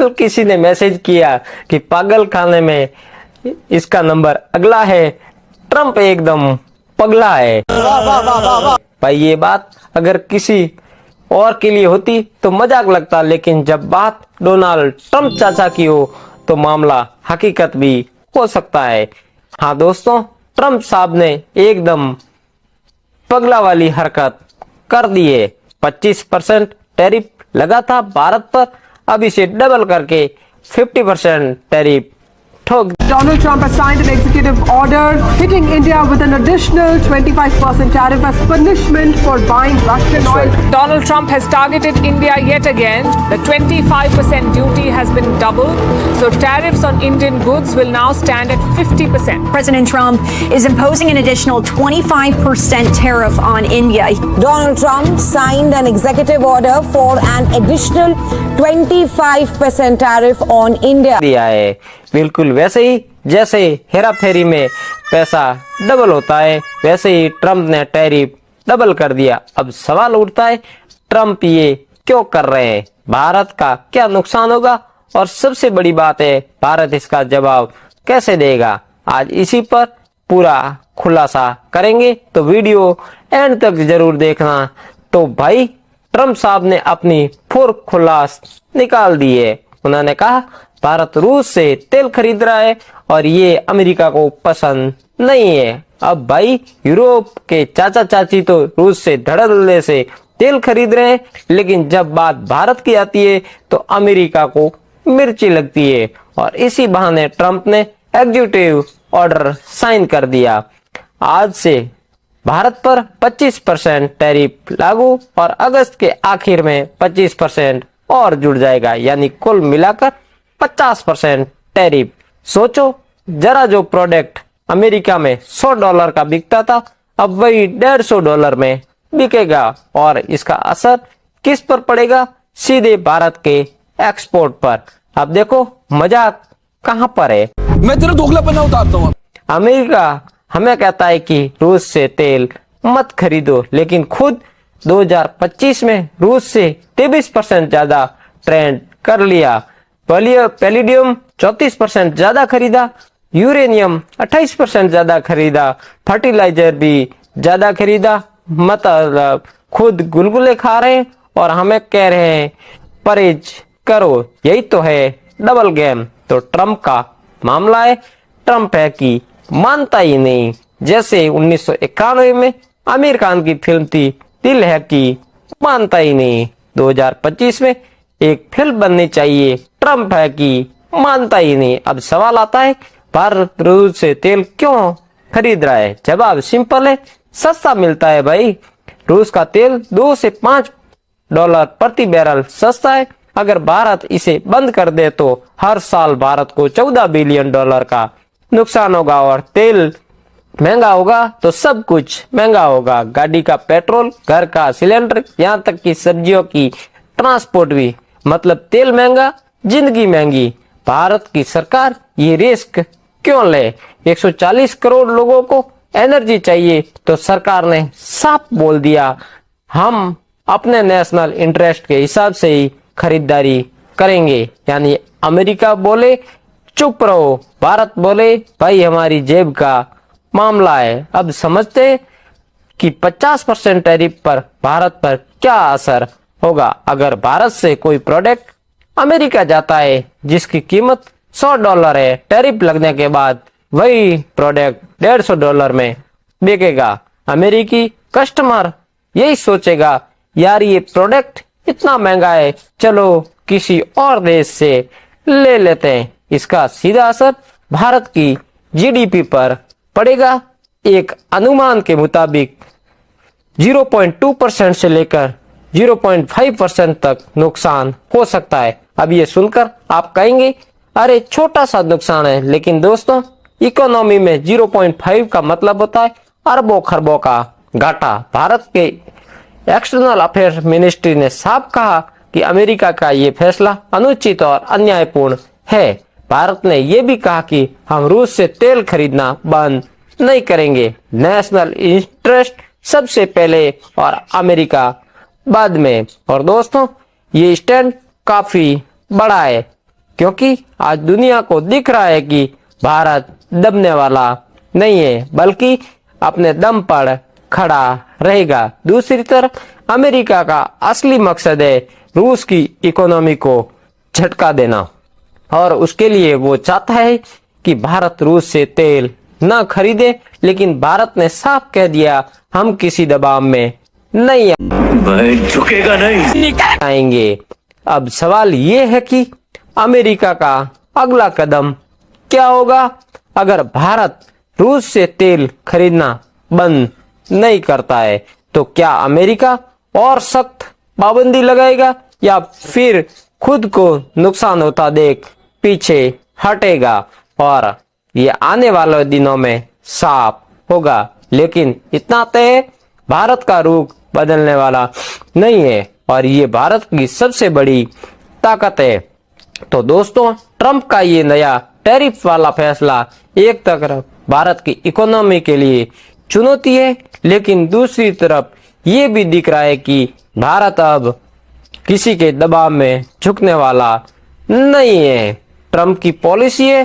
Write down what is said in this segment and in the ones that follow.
कल किसी ने मैसेज किया कि पागल खाने में इसका नंबर अगला है, ट्रम्प एकदम पगला है। भाई ये बात अगर किसी और के लिए होती तो मजाक लगता, लेकिन जब बात डोनाल्ड ट्रम्प चाचा की हो तो मामला हकीकत भी हो सकता है। हाँ दोस्तों, ट्रम्प साहब ने एकदम पगला वाली हरकत कर दी है। 25% टैरिफ लगा था भारत पर, अब इसे डबल करके 50% टैरिफ ठोक। Donald Trump has signed an executive order hitting India with an additional 25% tariff as punishment for buying Russian oil. Donald Trump has targeted India yet again. The 25% duty has been doubled, so tariffs on Indian goods will now stand at 50%. President Trump is imposing an additional 25% tariff on India. Donald Trump signed an executive order for an additional 25% tariff on India. दिया है बिल्कुल वैसे ही जैसे हेरा फेरी में पैसा double होता है, वैसे ही ट्रम्प ने टैरिफ डबल कर दिया। अब सवाल उठता है, ट्रम्प ये क्यों कर रहे हैं? भारत का क्या नुकसान होगा? और सबसे बड़ी बात है, भारत इसका जवाब कैसे देगा? आज इसी पर पूरा खुलासा करेंगे, तो वीडियो एंड तक जरूर देखना। तो भाई ट्रम्प साहब ने अपनी फुर खुलास निकाल दी है। उन्होंने कहा भारत रूस से तेल खरीद रहा है और ये अमेरिका को पसंद नहीं है। अब भाई यूरोप के चाचा चाची तो रूस से धड़ल्ले से तेल खरीद रहे हैं, लेकिन जब बात भारत की आती है तो अमेरिका को मिर्ची लगती है। और इसी बहाने ट्रम्प ने एग्जीक्यूटिव ऑर्डर साइन कर दिया। आज से भारत पर 25% टैरिफ लागू और अगस्त के आखिर में 25% और जुड़ जाएगा, यानी कुल मिलाकर 50% टैरिफ। सोचो जरा, जो प्रोडक्ट अमेरिका में $100 का बिकता था, अब वही $150 में बिकेगा। और इसका असर किस पर पड़ेगा? सीधे भारत के एक्सपोर्ट पर। अब देखो मजाक कहाँ पर है। मैं तेरा दोगलापना उतारता हूँ। अमेरिका हमें कहता है कि रूस से तेल मत खरीदो, लेकिन खुद 2025 में रूस से 23% ज्यादा ट्रेंड कर लिया। पैलिडियम 34% ज्यादा खरीदा, यूरेनियम 28% ज्यादा खरीदा, फर्टिलाइजर भी ज्यादा खरीदा। मतलब खुद गुलगुले खा रहे हैं और हमें कह रहे हैं परहेज करो। यही तो है डबल गेम। तो ट्रम्प का मामला है, ट्रम्प है कि मानता ही नहीं। जैसे 1991 में आमिर खान की फिल्म थी दिल है कि मानता ही नहीं। 2025 में एक फिल्म बननी चाहिए, ट्रम्प है कि मानता ही नहीं। अब सवाल आता है, भारत रूस से तेल क्यों खरीद रहा है? जवाब सिंपल है, सस्ता मिलता है भाई। रूस का तेल $2 से $5 प्रति बैरल सस्ता है। अगर भारत इसे बंद कर दे तो हर साल भारत को $14 बिलियन का नुकसान होगा। और तेल महंगा होगा तो सब कुछ महंगा होगा, गाड़ी का पेट्रोल, घर का सिलेंडर, यहाँ तक कि सब्जियों की ट्रांसपोर्ट भी। मतलब तेल महंगा, जिंदगी महंगी। भारत की सरकार ये रिस्क क्यों ले? 140 करोड़ लोगों को एनर्जी चाहिए, तो सरकार ने साफ बोल दिया हम अपने नेशनल इंटरेस्ट के हिसाब से ही खरीदारी करेंगे। यानी अमेरिका बोले चुप रहो, भारत बोले भाई हमारी जेब का मामला है। अब समझते हैं कि 50% टैरिफ पर भारत पर क्या असर होगा। अगर भारत से कोई प्रोडक्ट अमेरिका जाता है जिसकी कीमत $100 है, टैरिफ लगने के बाद वही प्रोडक्ट $150 में बिकेगा। अमेरिकी कस्टमर यही सोचेगा, यार ये प्रोडक्ट इतना महंगा है, चलो किसी और देश से ले लेते हैं। इसका सीधा असर भारत की जीडीपी पर पड़ेगा। एक अनुमान के मुताबिक 0.2% से लेकर 0.5% तक नुकसान हो सकता है। अब ये सुनकर आप कहेंगे अरे छोटा सा नुकसान है, लेकिन दोस्तों इकोनॉमी में 0.5 का मतलब होता है अरबों खरबों का घाटा। भारत के एक्सटर्नल अफेयर्स मिनिस्ट्री ने साफ कहा कि अमेरिका का ये फैसला अनुचित और अन्यायपूर्ण है। भारत ने यह भी कहा कि हम रूस से तेल खरीदना बंद नहीं करेंगे। नेशनल इंटरेस्ट सबसे पहले और अमेरिका बाद में। और दोस्तों ये स्टैंड काफी बड़ा है। क्योंकि आज दुनिया को दिख रहा है कि भारत दबने वाला नहीं है, बल्कि अपने दम पर खड़ा रहेगा। दूसरी तरफ अमेरिका का असली मकसद है रूस की इकोनॉमी को झटका देना, और उसके लिए वो चाहता है कि भारत रूस से तेल न खरीदे। लेकिन भारत ने साफ कह दिया, हम किसी दबाव में नहीं झुकेगा नहीं आएंगे। अब सवाल ये है कि अमेरिका का अगला कदम क्या होगा अगर भारत रूस से तेल खरीदना बंद नहीं करता है। तो क्या अमेरिका और सख्त पाबंदी लगाएगा या फिर खुद को नुकसान होता देख पीछे हटेगा, और ये आने वाले दिनों में साफ होगा। लेकिन इतना तय है, भारत का रुख बदलने वाला नहीं है, और ये भारत की सबसे बड़ी ताकत है। तो दोस्तों, ट्रंप का ये नया टैरिफ वाला फैसला एक तरफ भारत की इकोनॉमी के लिए चुनौती है, लेकिन दूसरी तरफ ये भी दिख रहा है कि भारत अब किसी के दबाव में झुकने वाला नहीं है। ट्रंप की पॉलिसी है,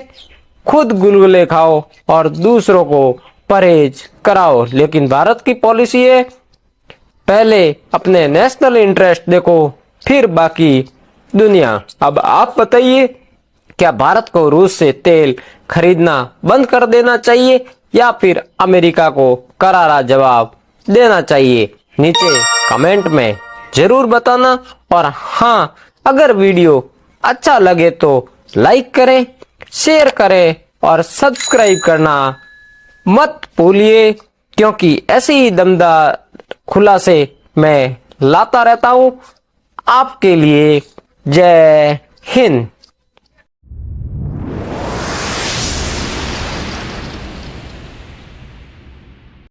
खुद गुलगुले खाओ और दूसरों को परहेज कराओ, लेकिन भारत की पॉलिसी है, पहले अपने नेशनल इंटरेस्ट देखो, फिर बाकी दुनिया। अब आप बताइए, क्या भारत को रूस से तेल खरीदना बंद कर देना चाहिए या फिर अमेरिका को करारा जवाब देना चाहिए? नीचे कमेंट में जरूर बताना। और हाँ, अगर वीडियो अच्छा लगे तो लाइक करें, शेयर करें और सब्सक्राइब करना मत भूलिए, क्योंकि ऐसे ही दमदार खुलासे मैं लाता रहता हूं आपके लिए। जय हिंद।